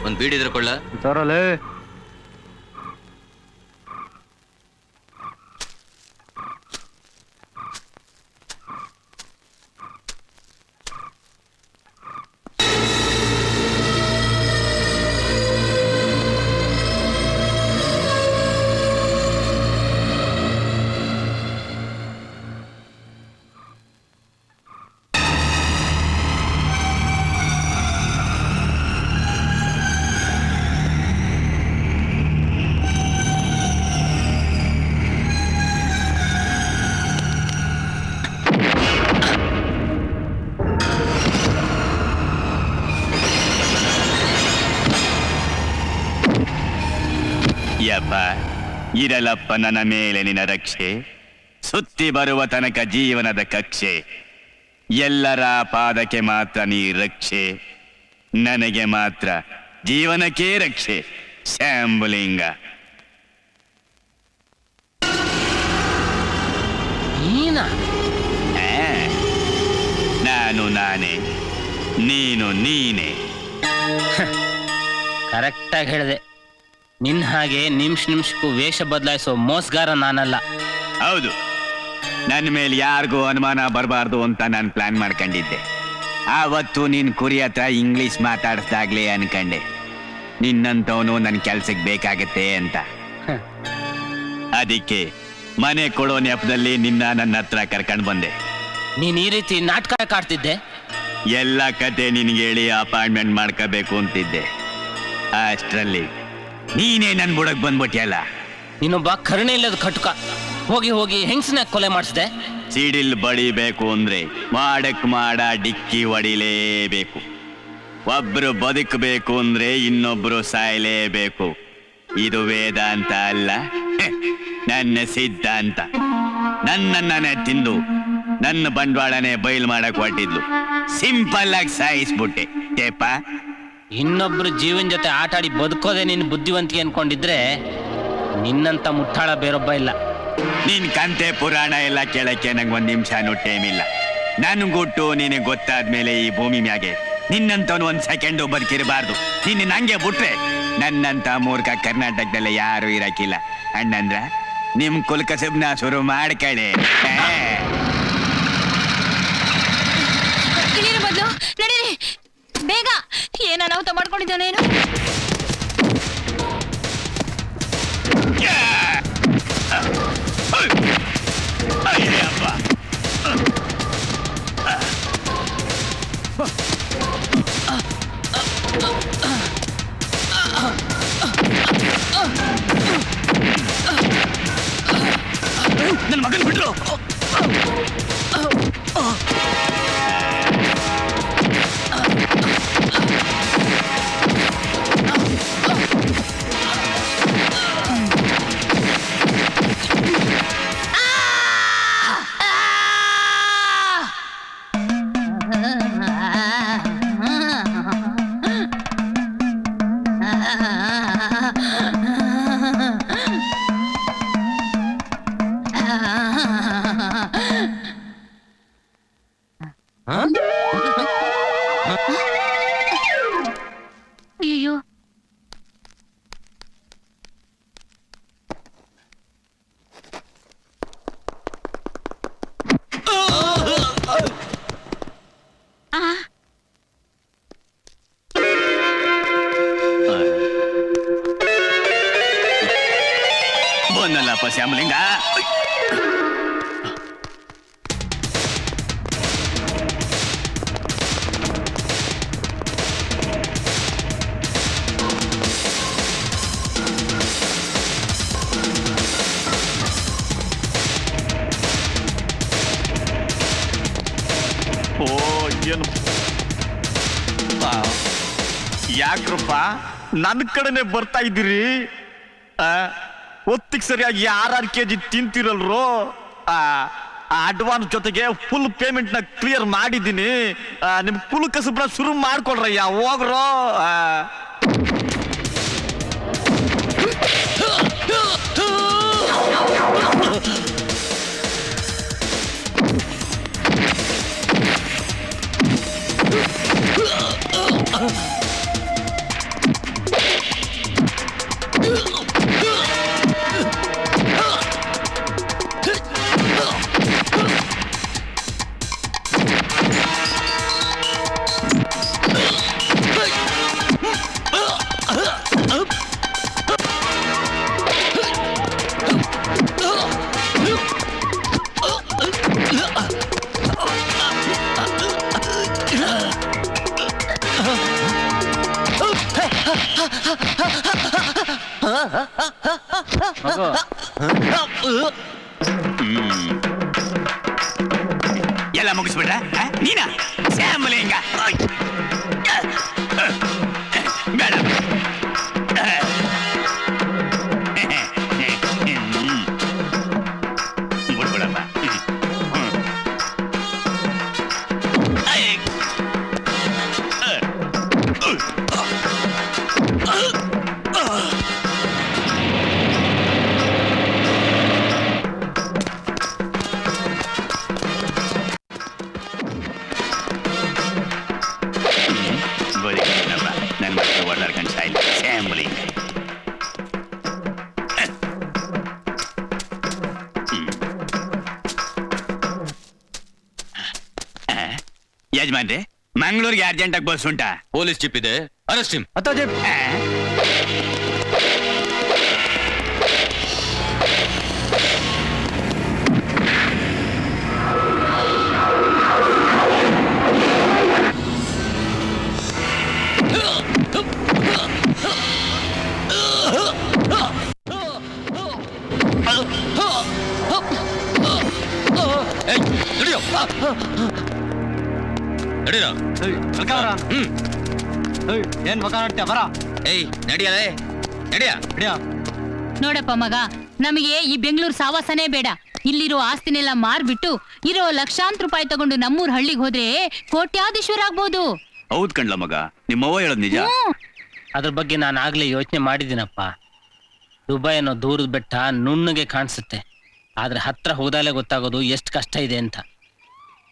ಒಂದ್ ಬೀಡಿದ್ರೆ ಕೊಳ್ಳ ತರಲೇ. ಯಪ್ಪ ಇರಲಪ್ಪ ನನ್ನ ಮೇಲೆ ನಿನ್ನ ರಕ್ಷೆ, ಸುತ್ತಿ ಬರುವ ತನಕ ಜೀವನದ ಕಕ್ಷೆ, ಎಲ್ಲರ ಪಾದಕ್ಕೆ ಮಾತ್ರ ನೀ ರಕ್ಷೆ, ನನಗೆ ಮಾತ್ರ ಜೀವನಕ್ಕೆ ರಕ್ಷೆ. ಶಾಂಬುಲಿಂಗ. ನಾನು ನಾನೇ, ನೀನು ನೀನೇ. ಕರೆಕ್ಟಾಗಿ ಹೇಳಿದೆ. ನಿನ್ನ ಹಾಗೆ ನಿಮಿಷಕ್ಕೂ ವೇಷ ಬದಲಾಯಿಸೋ ಮೋಸಗಾರ ನಾನಲ್ಲ. ಹೌದು, ನನ್ನ ಮೇಲೆ ಯಾರಿಗೂ ಅನುಮಾನ ಬರಬಾರ್ದು ಅಂತ ನಾನು ಪ್ಲಾನ್ ಮಾಡ್ಕೊಂಡಿದ್ದೆ. ಆವತ್ತು ನೀನ್ ಕುರಿ ಹತ್ರ ಇಂಗ್ಲಿಷ್ ಮಾತಾಡಿಸ್ದಾಗ್ಲೇ ಅನ್ಕಂಡೆ ನಿನ್ನಂತವನು ನನ್ನ ಕೆಲ್ಸಕ್ಕೆ ಬೇಕಾಗತ್ತೆ ಅಂತ. ಅದಕ್ಕೆ ಮನೆ ಕೊಡೋ ನೆಪದಲ್ಲಿ ನಿನ್ನ ನನ್ನ ಹತ್ರ ಕರ್ಕೊಂಡು ಬಂದೆ. ನೀನ್ ಈ ರೀತಿ ನಾಟಕ ಕಾಡ್ತಿದ್ದೆ? ಎಲ್ಲ ಕತೆ ನಿನ್ಗೆ ಹೇಳಿ ಅಪಾಯಿಂಟ್ಮೆಂಟ್ ಮಾಡ್ಕೋಬೇಕು ಅಂತಿದ್ದೆ. ಅಷ್ಟರಲ್ಲಿ ನೀನೇ ನನ್ ಬುಡಕ್ ಬಂದ್ಬಿಟ್ಟಿಯಲ್ಲ. ನೀನೊಬ್ಬ ಕರುಣೆ ಇಲ್ಲದ ಕಟುಕ. ಹೋಗಿ ಹೋಗಿ ಹೆಂಗಸನ ಕೊಲೆ ಮಾಡಿಸ್ದೆ. ಸಿಡಿಲ್ ಬಡಿಬೇಕು ಅಂದ್ರೆ ಮಾಡಕ್ ಮಾಡ ಡಿಕ್ಕಿ ಹೊಡಿಲೇಬೇಕು. ಒಬ್ರು ಬದುಕಬೇಕು ಅಂದ್ರೆ ಇನ್ನೊಬ್ರು ಸಾಯಲೇಬೇಕು. ಇದು ವೇದಾಂತ ಅಲ್ಲ, ನನ್ನ ಸಿದ್ಧಾಂತ. ನನ್ನನ್ನೇ ತಿಂದು ನನ್ನ ಬಂಡವಾಳನೇ ಬಯಲು ಮಾಡಕ್ ಹೊಟ್ಟಿದ್ಲು. ಸಿಂಪಲ್ ಆಗಿ ಸಾಯಿಸ್ಬಿಟ್ಟೆ ಟೇಪ. ಇನ್ನೊಬ್ರು ಜೀವನ ಜೊತೆ ಆಟಾಡಿ ಬದುಕೋದೆ ನಿನ್ನ ಬುದ್ಧಿವಂತಿಕೆ ಅನ್ಕೊಂಡಿದ್ರೆ ನಿನ್ನಂತ ಮುಟ್ಟಾಳ ಬೇರೊಬ್ಬ ಇಲ್ಲ. ನಿನ್ ಕಂತೆ ಪುರಾಣ ಎಲ್ಲ ಕೇಳಕ್ಕೆ ನಂಗೆ ಒಂದ್ ನಿಮಿಷನೂ ಟೈಮ್ ಇಲ್ಲ. ನನ್ಗೊಟ್ಟು ನಿನಗೆ ಗೊತ್ತಾದ್ಮೇಲೆ ಈ ಭೂಮಿ ಮ್ಯಾಗೆ ನಿನ್ನಂತವನು ಒಂದ್ ಸೆಕೆಂಡು ಬದುಕಿರಬಾರ್ದು. ನಿನ್ನ ನಂಗೆ ಬಿಟ್ರೆ ನನ್ನಂತ ಮೂರ್ಖ ಕರ್ನಾಟಕದಲ್ಲಿ ಯಾರು ಇರಕ್ಕಿಲ್ಲ. ಅಣ್ಣಂದ್ರ ನಿಮ್ ಕುಲ್ಕಸಬ್ನ ಶುರು ಮಾಡ್ಕಡೆ. ಬದಲು ನಡೀರಿ ಬೇಗ. ಏನ ಅನಾಹುತ ಮಾಡ್ಕೊಂಡಿದ್ದಾನೇನು? ನನ್ನ ಮಗನ್ ಬಿಟ್ರು. ಅಯ್ಯೋ, ಬಂದಲ್ಲಪ್ಪ ಶ್ಯಾಮಲಿಂಗ. ಏನು ಯಾಕ್ರಪ್ಪ ನನ್ನ ಕಡೆನೆ ಬರ್ತಾ ಇದ್ದೀರಿ? ಹೊತ್ತಿಗೆ ಸರಿಯಾಗಿ 6 kg ತಿಂತಿರಲ್ರೋ. ಅಡ್ವಾನ್ಸ್ ಜೊತೆಗೆ ಫುಲ್ ಪೇಮೆಂಟ್ ನ ಕ್ಲಿಯರ್ ಮಾಡಿದ್ದೀನಿ. ನಿಮ್ ಕುಲ್ ಕಸಬ್ನ ಶುರು ಮಾಡ್ಕೊಳ್ರಯ್ಯ, ಹೋಗ್ರೋ. ಮಗು. ಎಲ್ಲ ಮುಗಿಸ್ಬಿಟ್ರ ನೀನಾ ಶ್ಯಾಮಲಿಂಗ ಬೇಡ ಬಿಡ್ಬಿಡಮ್ಮ ಬದುಕಿಲ್ಲಪ್ಪ ನನ್ನ ಮಕ್ಕಳು ಓಡಾಡ್ಕೊಂಡು ಸಾಯಿಲ್ಲ ಶ್ಯಾಮಲಿಂಗ ಯಜಮಾನ್ರೆ ಮಂಗಳೂರಿಗೆ ಅರ್ಜೆಂಟಾಗಿ ಬಸ್ ಉಂಟಾ ಪೊಲೀಸ್ ಚಿಪ್ ಇದೆ, ಅರೆಸ್ಟ್ ಹಿಮ್. ಆ? ನಡಿಯೋ ನಡೀರ. ಏನ್ ಮಗ ನೋಡ್ತೀಯ ಬರ ಏಯ್ ನಡಿಯಲೇ ನಡಿಯ. ನೋಡಪ್ಪ ಮಗ, ನಮಗೆ ಈ ಬೆಂಗಳೂರು ಸಾವಾಸನೇ ಬೇಡ. ಇಲ್ಲಿರೋ ಆಸ್ತಿನೆಲ್ಲ ಮಾರ್ಬಿಟ್ಟು ಇರೋ ಲಕ್ಷಾಂತರ ರೂಪಾಯಿ ತಗೊಂಡು ನಮ್ಮೂರ್ ಹಳ್ಳಿಗೆ ಹೋದ್ರೆ ಕೋಟ್ಯಾಧೀಶ್ವರ ಆಗ್ಬೋದು. ಹೌದ್ ಕಣ್ಲ ಮಗ, ನಿಮ್ಮವ್ವ ಹೇಳೋದ್ ನಿಜ. ಅದ್ರ ಬಗ್ಗೆ ನಾನು ಆಗ್ಲೇ ಯೋಚನೆ ಮಾಡಿದ್ದೀನಪ್ಪ. ದುಬೈ ಅನ್ನೋ ದೂರದ ಬೆಟ್ಟ ನುಣ್ಣಗೆ ಕಾಣಿಸುತ್ತೆ, ಆದ್ರೆ ಹತ್ರ ಹೋದಾಲೆ ಗೊತ್ತಾಗೋದು ಎಷ್ಟು ಕಷ್ಟ ಇದೆ ಅಂತ.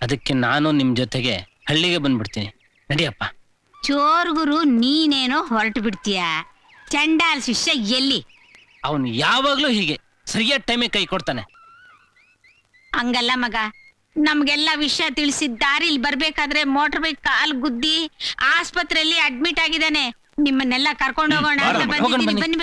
ಅದಕ್ಕೆ ನಾನು ನಿಮ್ ಜೊತೆಗೆ ಹಳ್ಳಿಗೆ ಬಂದ್ಬಿಡ್ತೀನಿ. ನಡಿಯಪ್ಪ. ಚೋರ್ಗುರು ನೀನೇನೋ ಹೊರಟು ಬಿಡ್ತೀಯ. ಚಂಡಾಲ್ ಶಿಷ್ಯ ಎಲ್ಲಿ? ಅವನು ಯಾವಾಗ್ಲೂ ಹೀಗೆ ಸರಿಯಾದ ಟೈಮಿಗೆ ಕೈ ಕೊಡ್ತಾನೆ. ಹಂಗಲ್ಲ ಮಗ, ನಮ್ಗೆಲ್ಲ ವಿಷಯ ತಿಳಿಸಿದ ದಾರಿಲಿ ಬರ್ಬೇಕಾದ್ರೆ ಮೋಟರ್ ಬೈಕ್ ಕಾಲ್ ಗುದ್ದಿ ಆಸ್ಪತ್ರೆಯಲ್ಲಿ ಅಡ್ಮಿಟ್ ಆಗಿದ್ದಾನೆ. ನಿಮ್ಮನ್ನೆಲ್ಲ ಕರ್ಕೊಂಡು ಹೋಗೋಣ ಅಂತ ಹೋಗೋಣ ಬಂದಿದ್ದೀನಿ. ಬನ್ನಿ. ಬನ್ನಿ ಬನ್ನಿ.